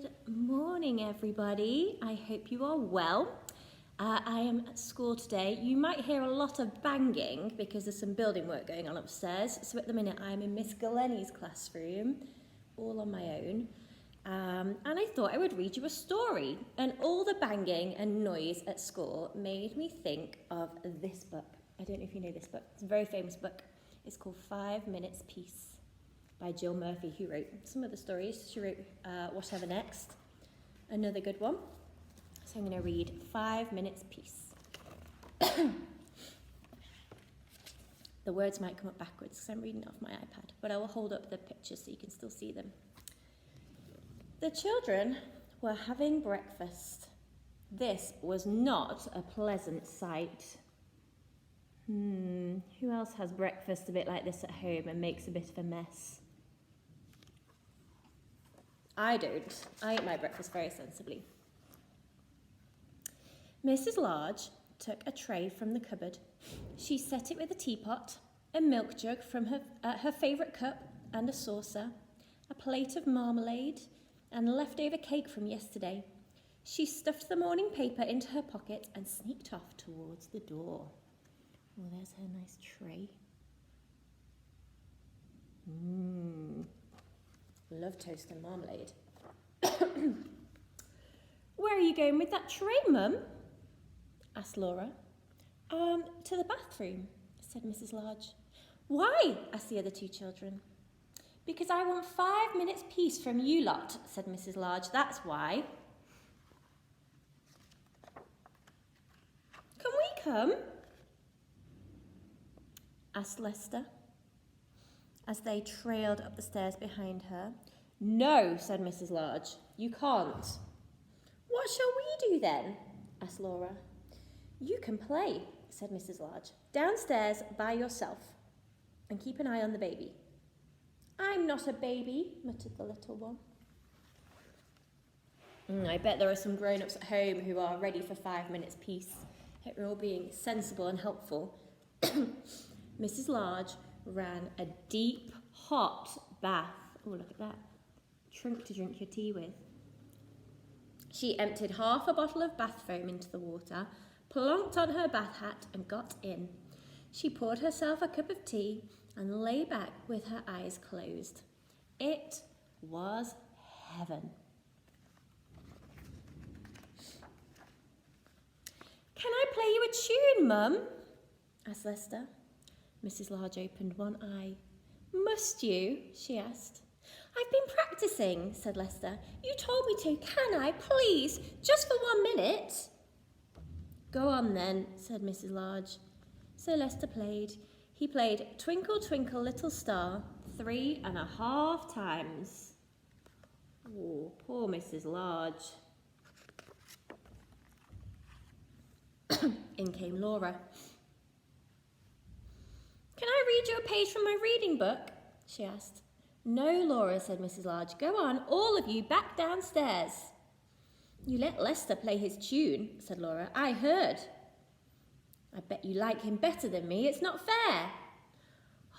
Good morning, everybody. I hope you are well. I am at school today. You might hear a lot of banging because there's some building work going on upstairs. So at the minute I'm in Miss Galenny's classroom, all on my own. And I thought I would read you a story. And all the banging and noise at school made me think of this book. I don't know if you know this book. It's a very famous book. It's called 5 Minutes Peace by Jill Murphy, who wrote some of the stories. She wrote Whatever Next, another good one. So I'm going to read 5 Minutes Peace. The words might come up backwards because I'm reading it off my iPad, but I will hold up the pictures so you can still see them. The children were having breakfast. This was not a pleasant sight. Who else has breakfast a bit like this at home and makes a bit of a mess? I don't. I eat my breakfast very sensibly. Mrs. Large took a tray from the cupboard. She set it with a teapot, a milk jug from her favourite cup and a saucer, a plate of marmalade, and leftover cake from yesterday. She stuffed the morning paper into her pocket and sneaked off towards the door. Oh, there's her nice tray. Love toast and marmalade. Where are you going with that tray, Mum? Asked Laura. To the bathroom, said Mrs. Large. Why? Asked the other two children. Because I want 5 minutes peace from you lot, said Mrs. Large. That's why. Can we come? Asked Lester, as they trailed up the stairs behind her. No, said Mrs. Large, you can't. What shall we do then? Asked Laura. You can play, said Mrs. Large, downstairs by yourself, and keep an eye on the baby. I'm not a baby, muttered the little one. I bet there are some grown-ups at home who are ready for 5 minutes peace. Hope we're all being sensible and helpful. Mrs. Large ran a deep, hot bath. Oh, look at that. Trunk to drink your tea with. She emptied half a bottle of bath foam into the water, plonked on her bath hat and got in. She poured herself a cup of tea and lay back with her eyes closed. It was heaven. Can I play you a tune, Mum? Asked Lester. Mrs. Large opened one eye. Must you? She asked. I've been practising, said Lester. You told me to. Can I, please? Just for 1 minute. Go on then, said Mrs. Large. So Lester played. He played Twinkle, Twinkle, Little Star 3.5 times. Oh, poor Mrs. Large. In came Laura. Can I read you a page from my reading book? She asked. No, Laura, said Mrs. Large. Go on, all of you, back downstairs. You let Lester play his tune, said Laura. I heard. I bet you like him better than me. It's not fair.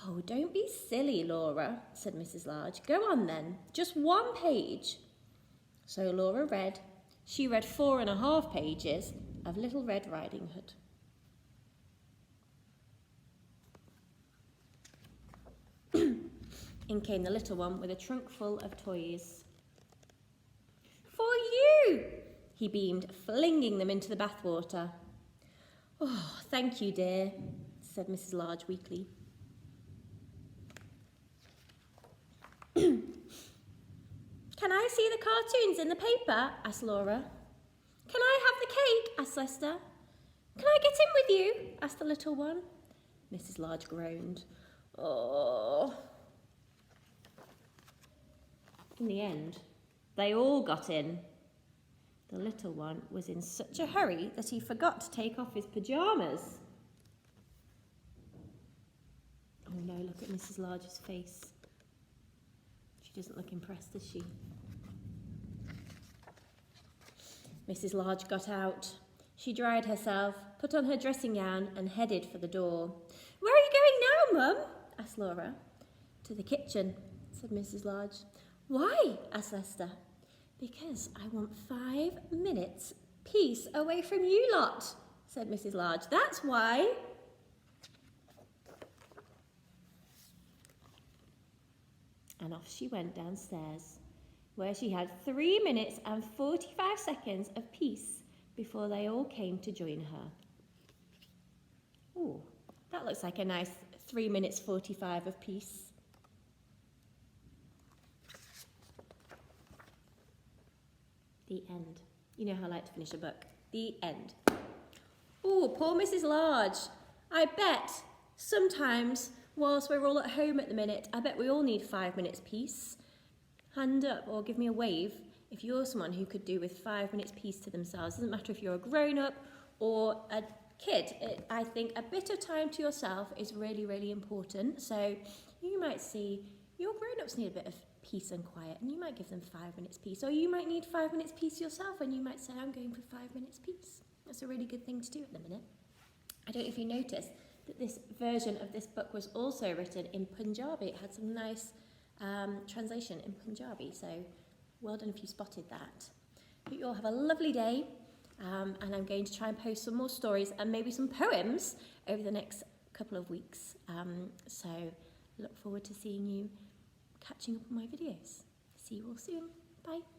Oh, don't be silly, Laura, said Mrs. Large. Go on then, just 1 page. So Laura read. She read 4.5 pages of Little Red Riding Hood. In came the little one with a trunk full of toys. For you, he beamed, flinging them into the bathwater. Oh, thank you, dear, said Mrs. Large weakly. Can I see the cartoons in the paper? Asked Laura. Can I have the cake? Asked Lester. Can I get in with you? Asked the little one. Mrs. Large groaned. Oh. In the end, they all got in. The little one was in such a hurry that he forgot to take off his pyjamas. Oh no, look at Mrs. Large's face. She doesn't look impressed, does she? Mrs. Large got out. She dried herself, put on her dressing gown and headed for the door. Where are you going now, Mum? Asked Laura. To the kitchen, said Mrs. Large. Why? Asked Lester. Because I want 5 minutes peace away from you lot, said Mrs. Large. That's why. And off she went downstairs, where she had 3 minutes and 45 seconds of peace before they all came to join her. Ooh, that looks like a nice 3 minutes 45 of peace. The end. You know how I like to finish a book. The end. Oh, poor Mrs. Large. I bet sometimes, whilst we're all at home at the minute, I bet we all need 5 minutes peace. Hand up or give me a wave if you're someone who could do with 5 minutes peace to themselves. Doesn't matter if you're a grown-up or a kid. I think a bit of time to yourself is really, really important. So you might see your grown-ups need a bit of peace and quiet, and you might give them 5 minutes peace, or you might need 5 minutes peace yourself, and you might say, I'm going for 5 minutes peace. That's a really good thing to do at the minute. I don't know if you noticed that this version of this book was also written in Punjabi. It had some nice translation in Punjabi, so well done if you spotted that. But you all have a lovely day, and I'm going to try and post some more stories and maybe some poems over the next couple of weeks. So look forward to seeing you, catching up on my videos. See you all soon. Bye.